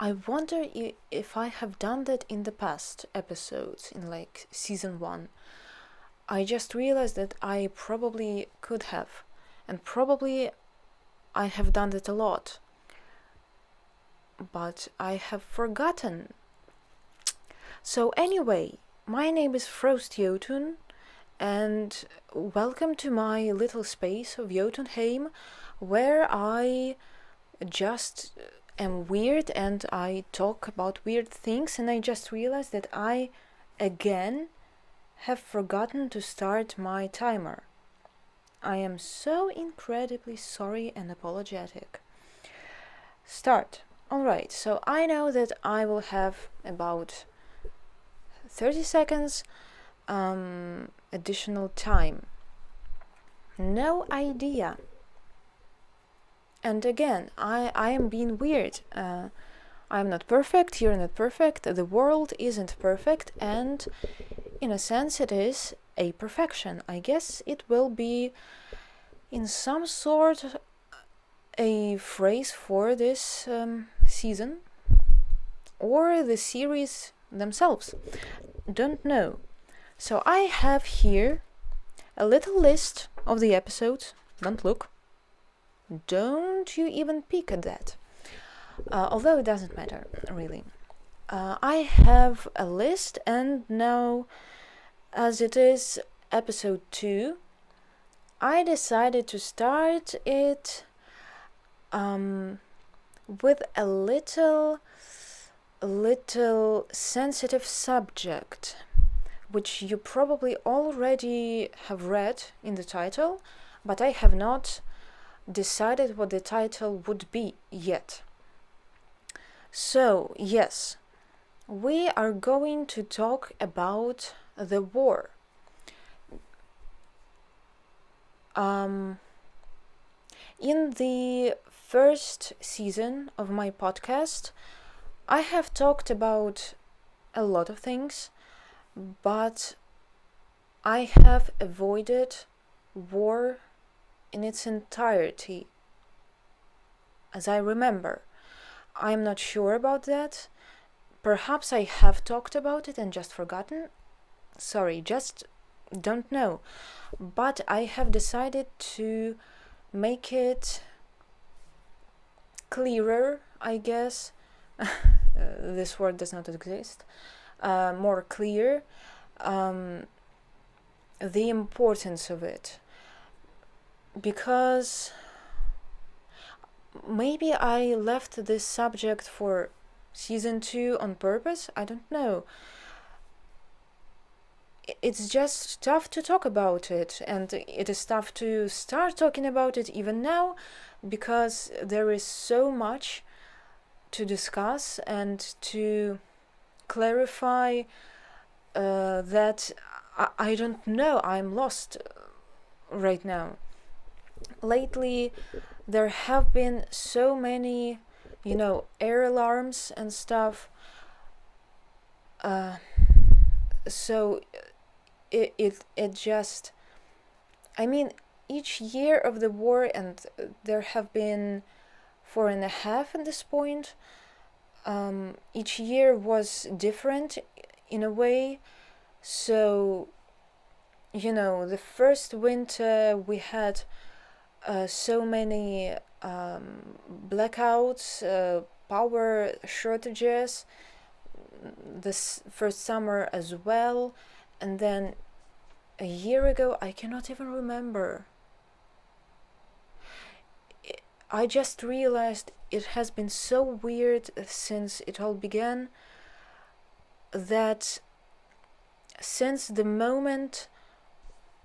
I wonder if I have done that in the past episodes, in like season 1. I just realized that I probably could have, and probably I have done that a lot, but I have forgotten. So anyway, my name is Frost Jotun, and welcome to my little space of Jotunheim, where I just am weird and I talk about weird things, and I just realized that I again have forgotten to start my timer. I am so incredibly sorry and apologetic. Start. Alright, so I know that I will have about 30 seconds additional time. No idea. And again, I am being weird. I'm not perfect, you're not perfect, the world isn't perfect, and in a sense it is a perfection. I guess it will be in some sort a phrase for this season or the series themselves. Don't know. So I have here a little list of the episodes. Don't look. Don't you even peek at that. Although it doesn't matter, really. I have a list, and now, as it is episode 2, I decided to start it with a little sensitive subject, which you probably already have read in the title, but I have not decided what the title would be yet. So, yes, we are going to talk about the war. In the first season of my podcast, I have talked about a lot of things, but I have avoided war in its entirety, as I remember. I'm not sure about that. Perhaps I have talked about it and just forgotten. Sorry, just don't know. But I have decided to make it clearer, I guess. This word does not exist. More clear. The importance of it. Because maybe I left this subject for season 2 on purpose. I don't know. It's just tough to talk about it, and it is tough to start talking about it even now, because there is so much to discuss and to clarify that I don't know. I'm lost right now. Lately, there have been so many, air alarms and stuff. So it just, I mean, each year of the war, and there have been 4.5 at this point, each year was different in a way. So, the first winter we had so many blackouts, power shortages, this first summer as well, and then a year ago, I cannot even remember. I just realized it has been so weird since it all began, that since the moment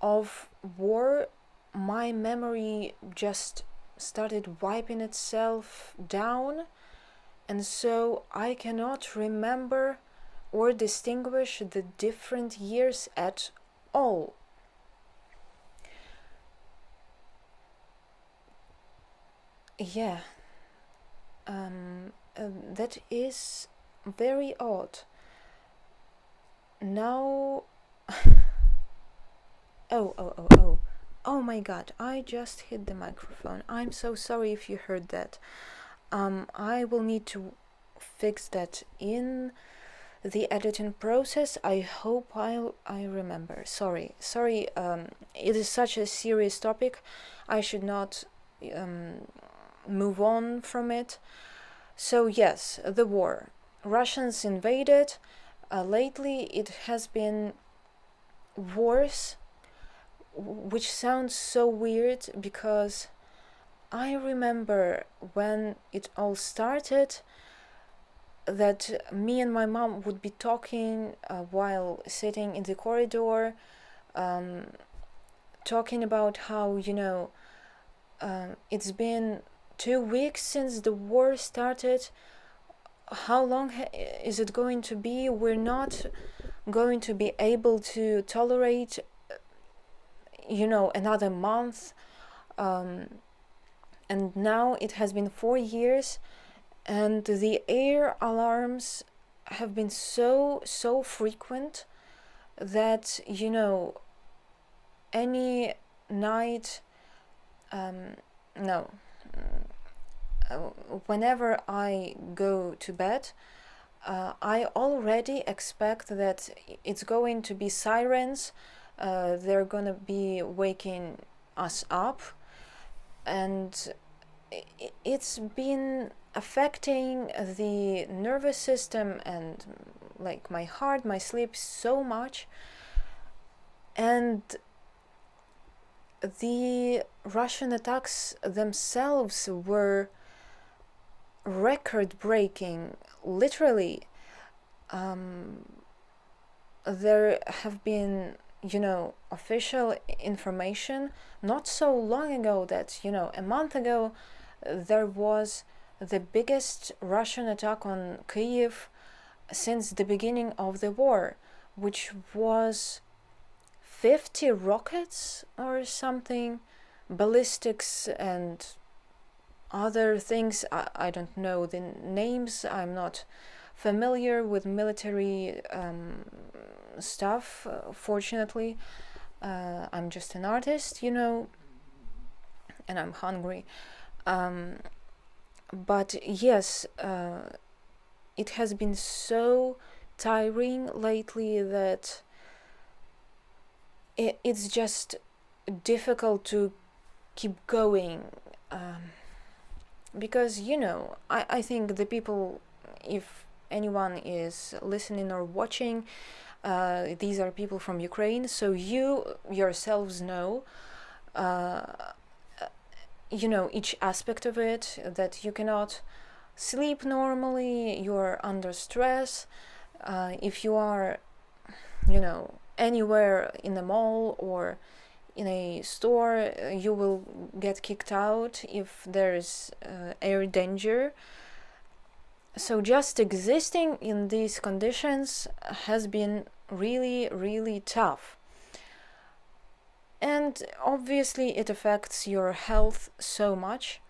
of war, my memory just started wiping itself down, and so I cannot remember or distinguish the different years at all. Yeah, that is very odd. Now, oh my god, I just hit the microphone. I'm so sorry if you heard that. I will need to fix that in the editing process. I hope I remember. Sorry. It is such a serious topic. I should not move on from it. So yes, the war. Russians invaded. Lately it has been worse, which sounds so weird because I remember when it all started that me and my mom would be talking while sitting in the corridor, talking about how, it's been 2 weeks since the war started. How long is it going to be? We're not going to be able to tolerate, another month. And now it has been 4 years, and the air alarms have been so frequent that any night, no whenever I go to bed, I already expect that it's going to be sirens. They're gonna be waking us up, and it's been affecting the nervous system and like my heart, my sleep so much. And the Russian attacks themselves were record-breaking, literally. There have been, official information not so long ago that, a month ago, there was the biggest Russian attack on Kyiv since the beginning of the war, which was 50 rockets or something, ballistics and other things. I don't know the names. I'm not familiar with military stuff, fortunately. I'm just an artist, and I'm hungry. But yes, it has been so tiring lately that it's just difficult to keep going. Because, I think the people, if anyone is listening or watching, these are people from Ukraine, so you yourselves know, each aspect of it, that you cannot sleep normally, you're under stress. If you are, anywhere in a mall or in a store, you will get kicked out if there's air danger. So just existing in these conditions has been really, really tough. And obviously it affects your health so much.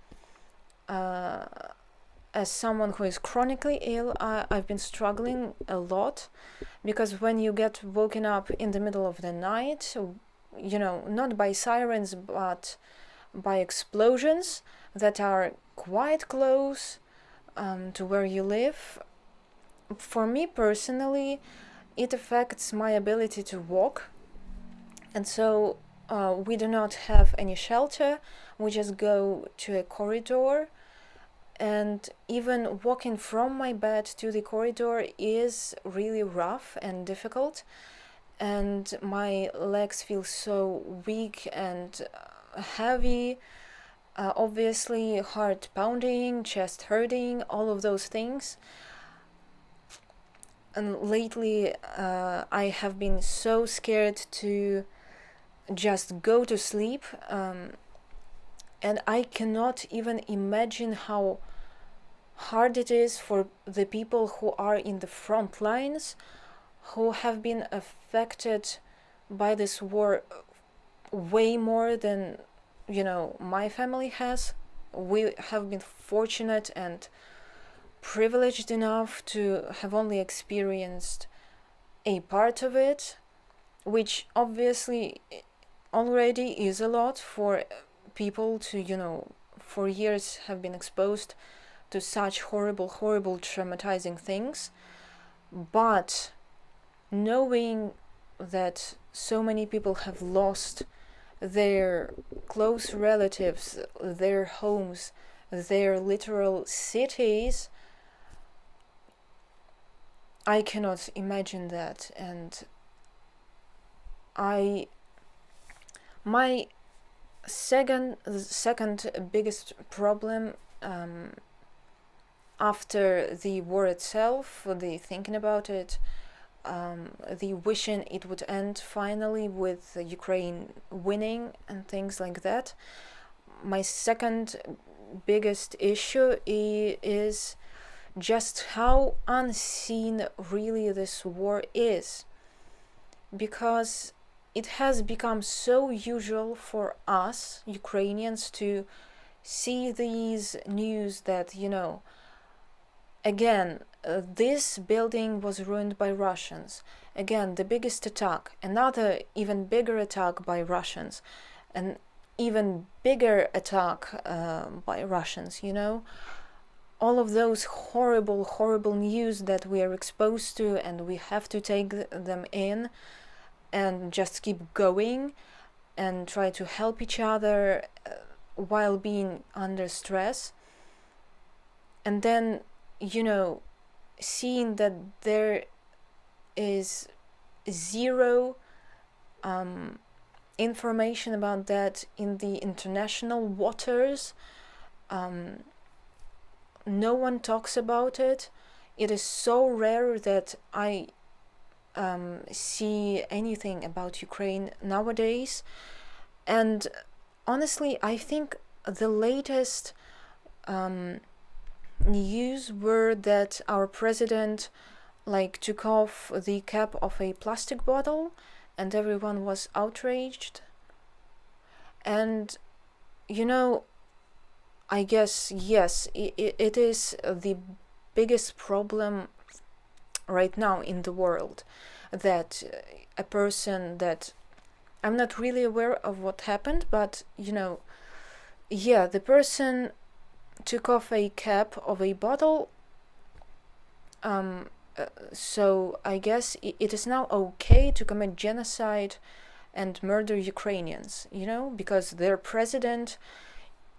As someone who is chronically ill, I've been struggling a lot, because when you get woken up in the middle of the night, not by sirens but by explosions that are quite close to where you live, for me personally, it affects my ability to walk. And so we do not have any shelter. We just go to a corridor, and even walking from my bed to the corridor is really rough and difficult, and my legs feel so weak and heavy. Obviously, heart pounding, chest hurting, all of those things. And lately, I have been so scared to just go to sleep, and I cannot even imagine how hard it is for the people who are in the front lines, who have been affected by this war way more than my family has. We have been fortunate and privileged enough to have only experienced a part of it, which obviously already is a lot for people to, for years have been exposed to such horrible, horrible, traumatizing things. But knowing that so many people have lost their close relatives, their homes, their literal cities, I cannot imagine that. And my second biggest problem, after the war itself, the thinking about it, the wishing it would end finally with Ukraine winning and things like that, my second biggest issue is just how unseen really this war is, because it has become so usual for us Ukrainians to see these news that, again, this building was ruined by Russians. Again, the biggest attack, another even bigger attack by Russians, an even bigger attack by Russians, all of those horrible, horrible news that we are exposed to, and we have to take them in and just keep going and try to help each other while being under stress. And then, seeing that there is zero information about that in the international waters. No one talks about it. It is so rare that I see anything about Ukraine nowadays. And honestly, I think the latest news were that our president took off the cap of a plastic bottle, and everyone was outraged. And I guess, yes, it is the biggest problem right now in the world, that a person that I'm not really aware of what happened, but the person took off a cap of a bottle. So I guess it is now okay to commit genocide and murder Ukrainians, because their president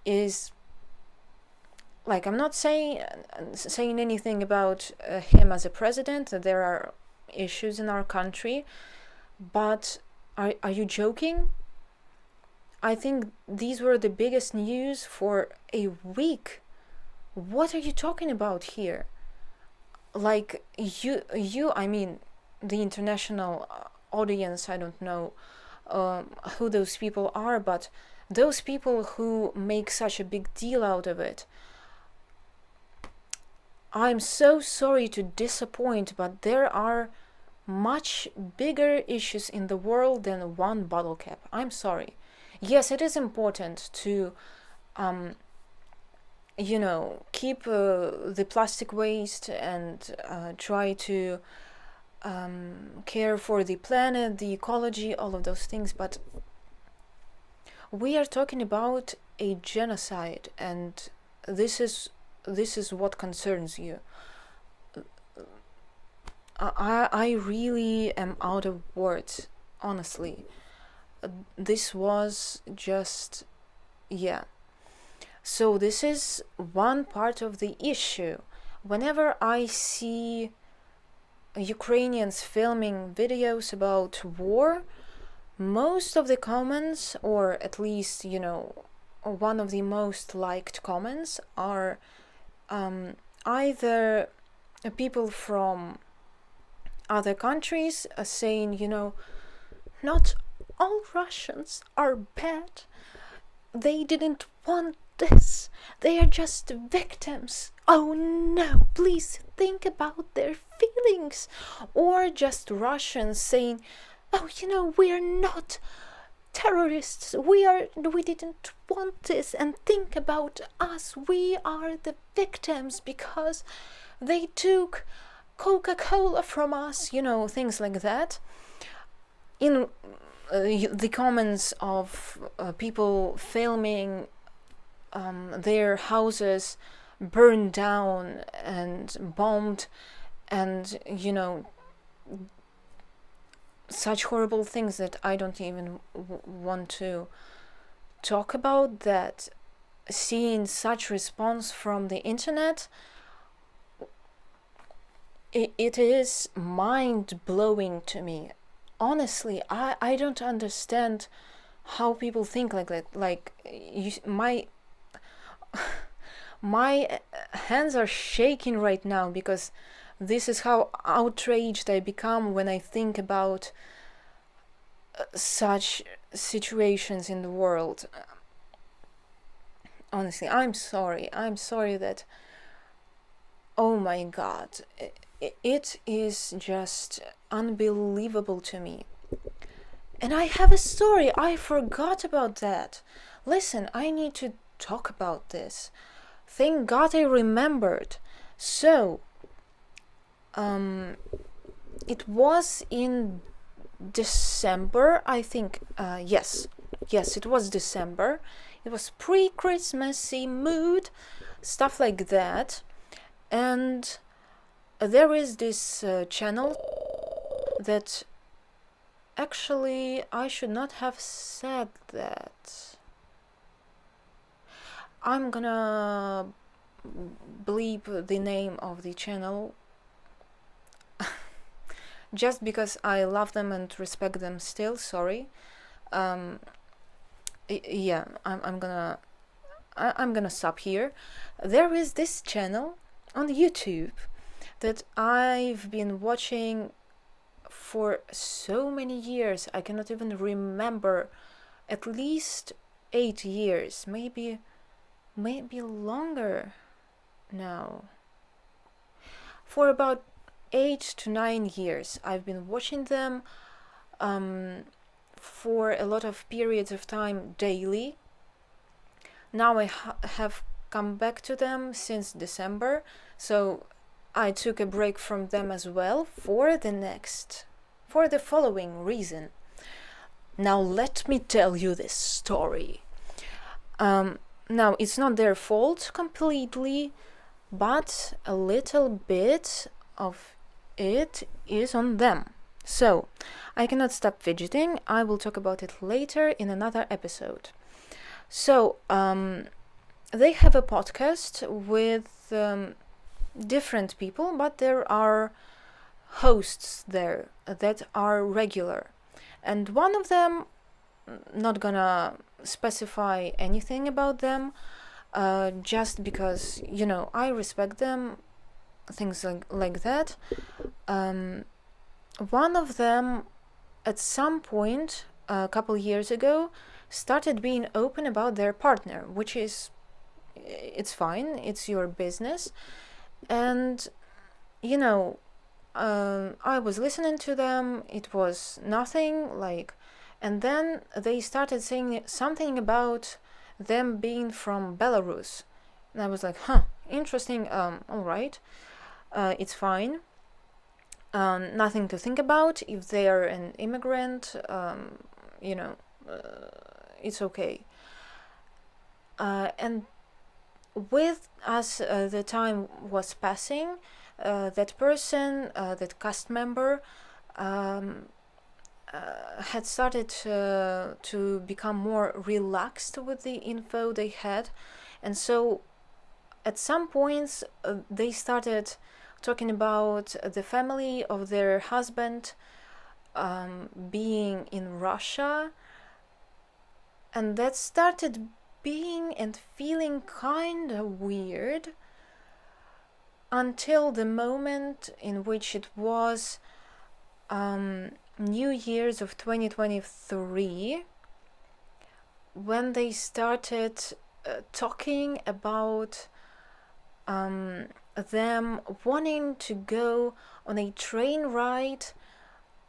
is, I'm not saying anything about him as a president. There are issues in our country, but are you joking? I think these were the biggest news for a week. What are you talking about here? I mean, the international audience, I don't know who those people are, but those people who make such a big deal out of it, I'm so sorry to disappoint, but there are much bigger issues in the world than one bottle cap. I'm sorry. Yes, it is important to keep the plastic waste and try to care for the planet, the ecology, all of those things, but we are talking about a genocide, and this is what concerns you. I really am out of words, honestly. This was just, So this is one part of the issue. Whenever I see Ukrainians filming videos about war, most of the comments, or at least, one of the most liked comments, are either people from other countries saying, not all Russians are bad. They didn't want this. They are just victims. Oh no, please think about their feelings. Or just Russians saying, oh, we're not terrorists. We didn't want this, and think about us. We are the victims because they took Coca-Cola from us, things like that. In the comments of people filming their houses burned down and bombed, and such horrible things that I don't even want to talk about, that seeing such response from the internet, it is mind-blowing to me. Honestly, I don't understand how people think like that. Like, my hands are shaking right now, because this is how outraged I become when I think about such situations in the world. Honestly, I'm sorry that, oh my god, it is just unbelievable to me. And I have a story, I forgot about that. Listen, I need to talk about this. Thank God I remembered. So, it was in December, I think. Yes, it was December. It was pre-Christmassy mood, stuff like that. And there is this channel that, actually, I should not have said that. I'm gonna bleep the name of the channel just because I love them and respect them still. Sorry. Yeah, I'm gonna stop here. There is this channel on YouTube that I've been watching for so many years. I cannot even remember. At least 8 years, maybe longer now. For about 8 to 9 years, I've been watching them for a lot of periods of time daily. Now I have come back to them since December, so I took a break from them as well for the following reason. Now let me tell you this story. Now, it's not their fault completely, but a little bit of it is on them. So, I cannot stop fidgeting. I will talk about it later in another episode. So, they have a podcast with different people, but there are hosts there that are regular. And one of them, not gonna specify anything about them, just because, I respect them, things like that. One of them, at some point, a couple years ago, started being open about their partner, which is, it's fine, it's your business. And, I was listening to them, it was nothing, like, and then they started saying something about them being from Belarus. And I was like, interesting, alright, it's fine. Nothing to think about. If they are an immigrant, it's okay. And as the time was passing, that person, that cast member, had started to become more relaxed with the info they had. And so at some points they started talking about the family of their husband being in Russia, and that started being and feeling kind of weird until the moment in which it was New Year's of 2023, when they started talking about them wanting to go on a train ride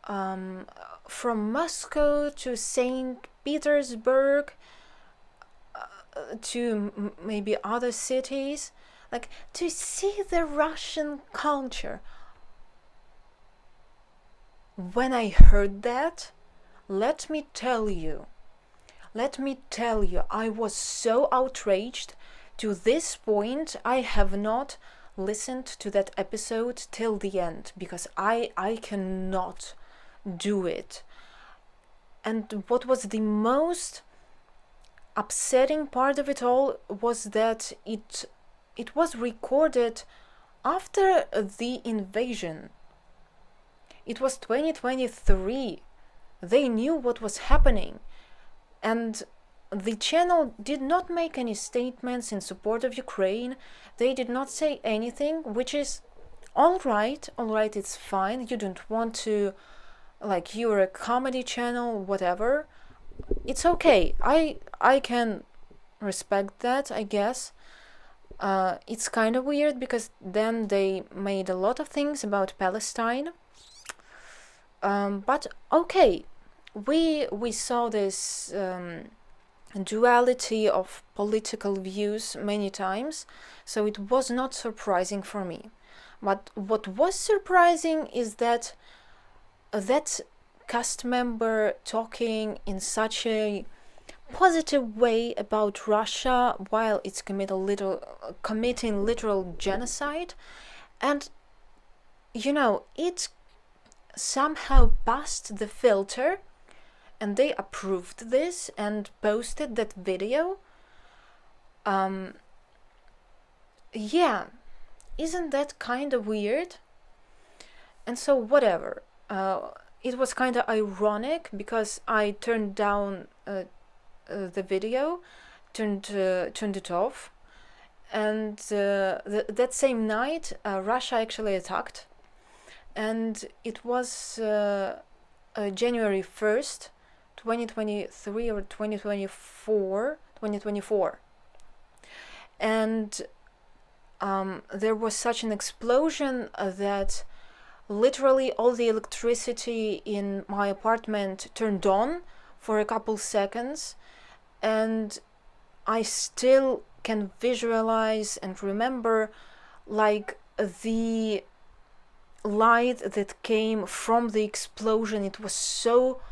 from Moscow to St. Petersburg, to maybe other cities, like to see the Russian culture. When I heard that, let me tell you, I was so outraged, to this point, I have not listened to that episode till the end, because I cannot do it. And what was the most upsetting part of it all was that it was recorded after the invasion. It was 2023. They knew what was happening, and the channel did not make any statements in support of Ukraine. They did not say anything, which is all right, it's fine. You don't want to, like, you're a comedy channel, whatever. It's okay. I can respect that, I guess. It's kind of weird because then they made a lot of things about Palestine. But okay, we saw this duality of political views many times, so it was not surprising for me. But what was surprising is that cast member talking in such a positive way about Russia while it's committing literal genocide, and it somehow passed the filter, and they approved this and posted that video. Yeah, isn't that kind of weird? And so whatever. It was kind of ironic because I turned down the video, turned it off, and that same night Russia actually attacked, and it was January 1st, 2023 or 2024, and there was such an explosion that literally all the electricity in my apartment turned on for a couple seconds, and I still can visualize and remember, like, the light that came from the explosion. It was so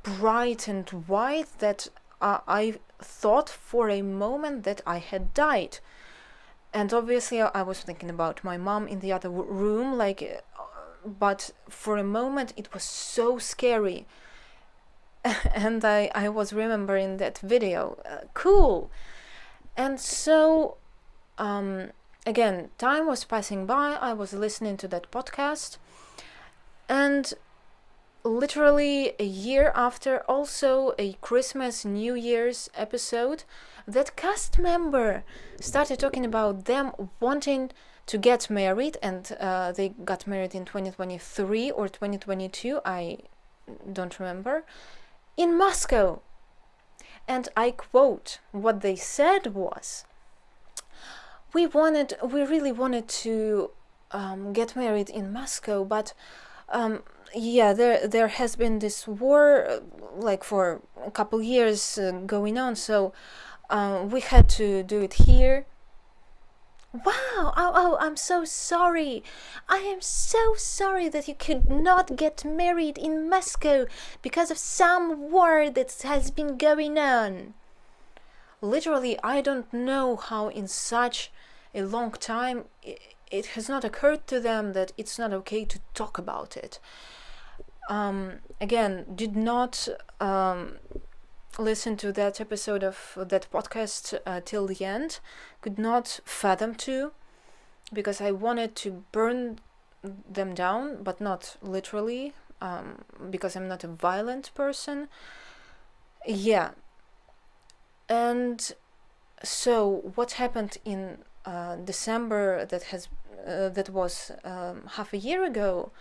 bright and white that I thought for a moment that I had died. And obviously I was thinking about my mom in the other room, like, but for a moment it was so scary. And I was remembering that video. Cool. And so again, time was passing by. I was listening to that podcast, and literally a year after, also a Christmas New Year's episode, that cast member started talking about them wanting to get married, and they got married in 2023 or 2022, I don't remember, in Moscow. And I quote, what they said was, we really wanted to get married in Moscow, but there has been this war like for a couple years going on, so we had to do it here. Wow, I'm so sorry. I am so sorry that you could not get married in Moscow because of some war that has been going on. Literally, I don't know how in such a long time it has not occurred to them that it's not okay to talk about it. Again, did not listen to that episode of that podcast till the end. Could not fathom to, because I wanted to burn them down, but not literally, because I'm not a violent person. Yeah. And so what happened in December that was half a year ago,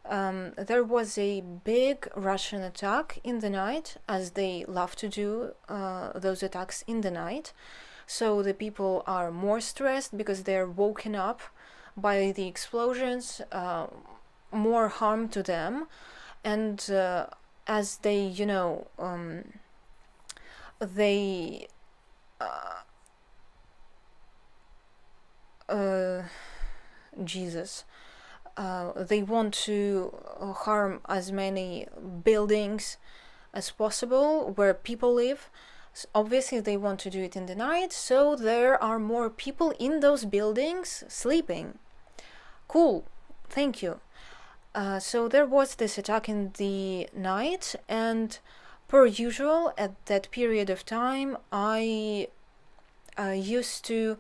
there was a big Russian attack in the night, as they love to do those attacks in the night. So the people are more stressed because they're woken up by the explosions, more harm to them, and as they, they Jesus, they want to harm as many buildings as possible where people live. Obviously they want to do it in the night, so there are more people in those buildings sleeping. Cool, thank you. So there was this attack in the night, and per usual at that period of time I used to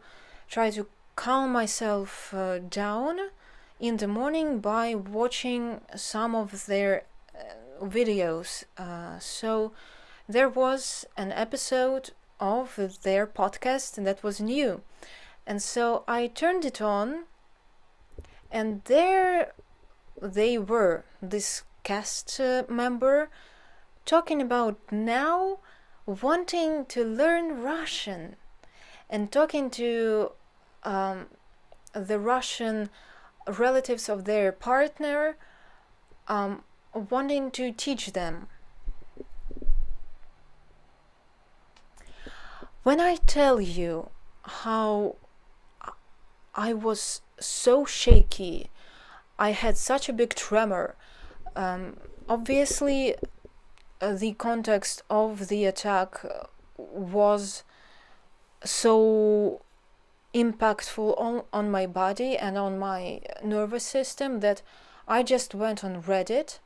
try to calm myself down in the morning by watching some of their videos. So there was an episode of their podcast that was new, and so I turned it on, and there they were, this cast member, talking about now wanting to learn Russian and talking to the Russian relatives of their partner, wanting to teach them. When I tell you how I was so shaky, I had such a big tremor. Obviously, the context of the attack was so impactful on my body and on my nervous system that I just went on Reddit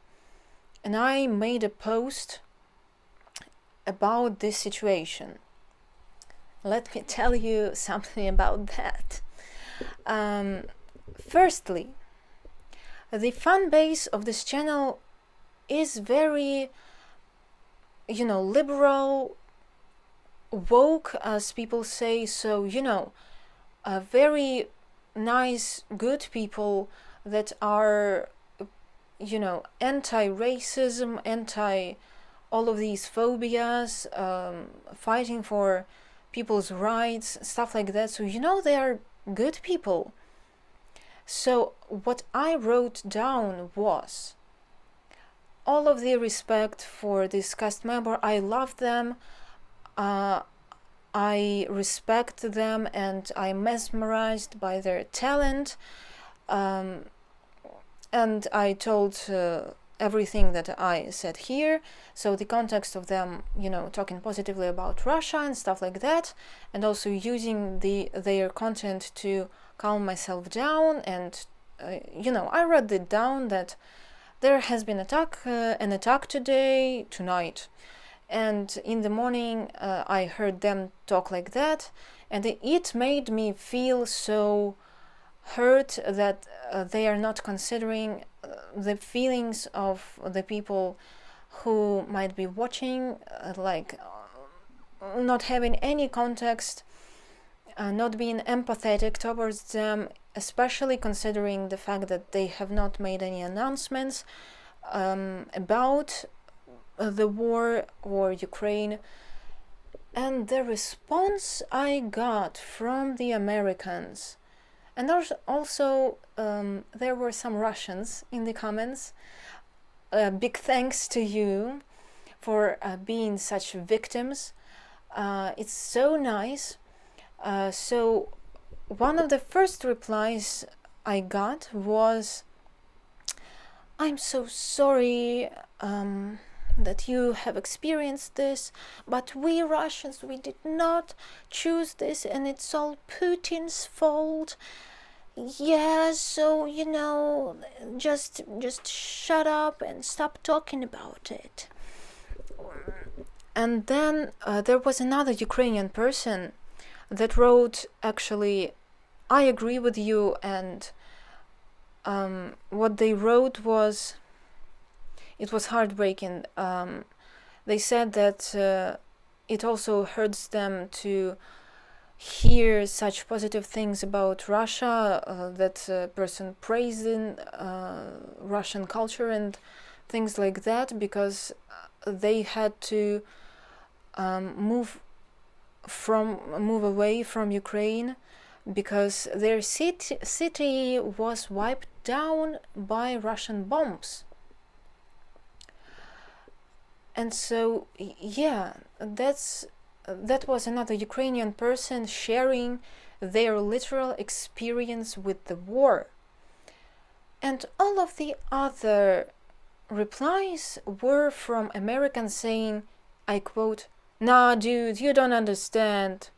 and I made a post about this situation. Let me tell you something about that. Firstly, the fan base of this channel is very, liberal, woke, as people say. So, very nice, good people that are, anti-racism, anti all of these phobias, fighting for people's rights, stuff like that. So, they are good people. So what I wrote down was all of the respect for this cast member. I love them. I respect them, and I'm mesmerized by their talent. And I told everything that I said here. So the context of them, talking positively about Russia and stuff like that, and also using their content to calm myself down. And I wrote it down that there has been an attack tonight, and in the morning I heard them talk like that, and it made me feel so hurt that they are not considering the feelings of the people who might be watching, not having any context, not being empathetic towards them, especially considering the fact that they have not made any announcements about the war or Ukraine. And the response I got from the Americans, and there's also there were some Russians in the comments. Big thanks to you for being such victims. It's so nice. So one of the first replies I got was, "I'm so sorry that you have experienced this, but we Russians, we did not choose this, and it's all Putin's fault. Yeah, so just shut up and stop talking about it." And then there was another Ukrainian person that wrote, actually, "I agree with you," and what they wrote was, it was heartbreaking. They said that it also hurts them to hear such positive things about Russia, that person praising Russian culture and things like that, because they had to move away from Ukraine because their city was wiped down by Russian bombs. And so, yeah, that was another Ukrainian person sharing their literal experience with the war. And all of the other replies were from Americans saying, I quote, Nah, dude, you don't understand.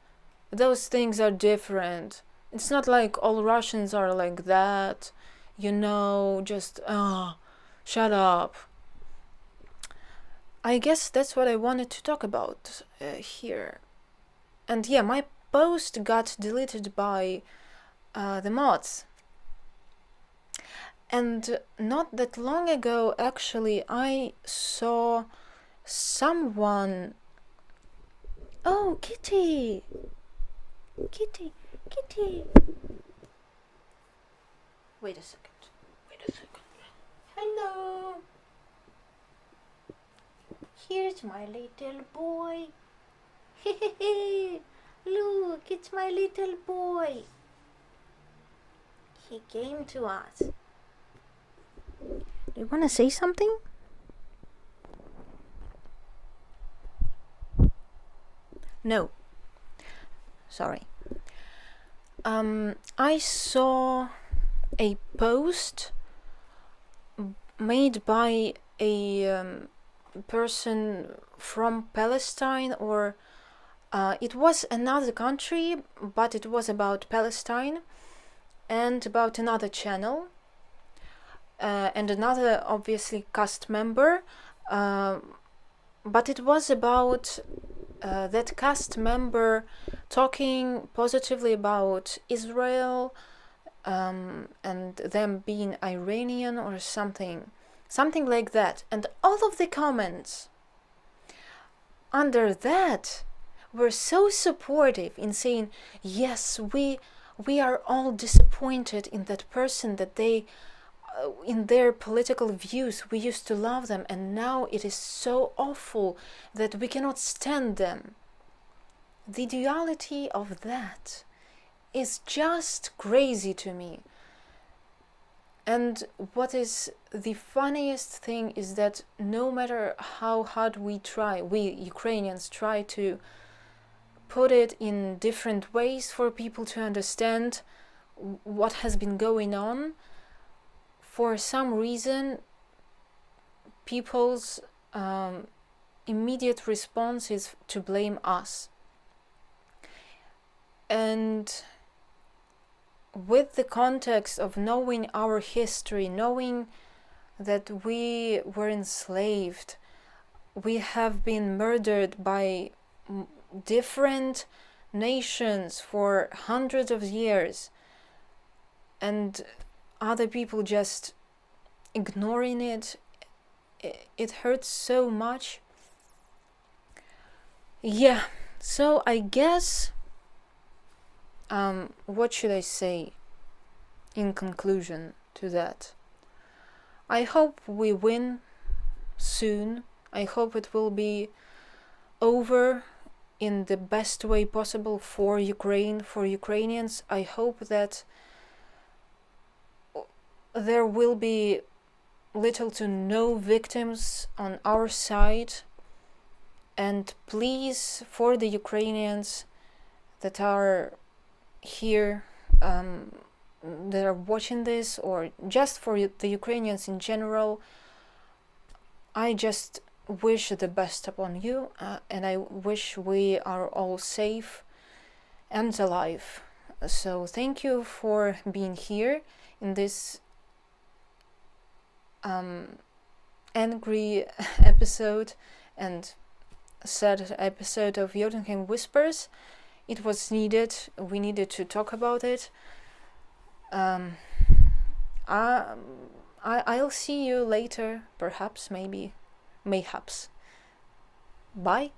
Those things are different. It's not like all Russians are like that. Just, shut up. I guess that's what I wanted to talk about here. And yeah, my post got deleted by the mods. And not that long ago, actually, I saw someone. Oh, Kitty! Kitty! Kitty! Wait a second. Hello! Here's my little boy. Look, it's my little boy. He came to us. Do you want to say something? No. Sorry. I saw a post made by a person from Palestine, or it was another country, but it was about Palestine and about another channel and another, obviously, cast member, but it was about that cast member talking positively about Israel and them being Iranian or something like that. And all of the comments under that were so supportive in saying, yes, we are all disappointed in that person, that they in their political views we used to love them, and now it is so awful that we cannot stand them. The duality of that is just crazy to me. And what is the funniest thing is that no matter how hard we Ukrainians try to put it in different ways for people to understand what has been going on, for some reason people's immediate response is to blame us. And with the context of knowing our history, knowing that we were enslaved, we have been murdered by different nations for hundreds of years, and other people just ignoring it, it hurts so much. Yeah, so I guess what should I say in conclusion to that? I hope we win soon. I hope it will be over in the best way possible for Ukraine, for Ukrainians. I hope that there will be little to no victims on our side. And please, for the Ukrainians that are here, that are watching this, or just for the Ukrainians in general, I just wish the best upon you, and I wish we are all safe and alive. So thank you for being here in this angry episode and sad episode of Jotunheim Whispers. It was needed. We needed to talk about it. I'll see you later, perhaps, maybe, mayhaps. Bye.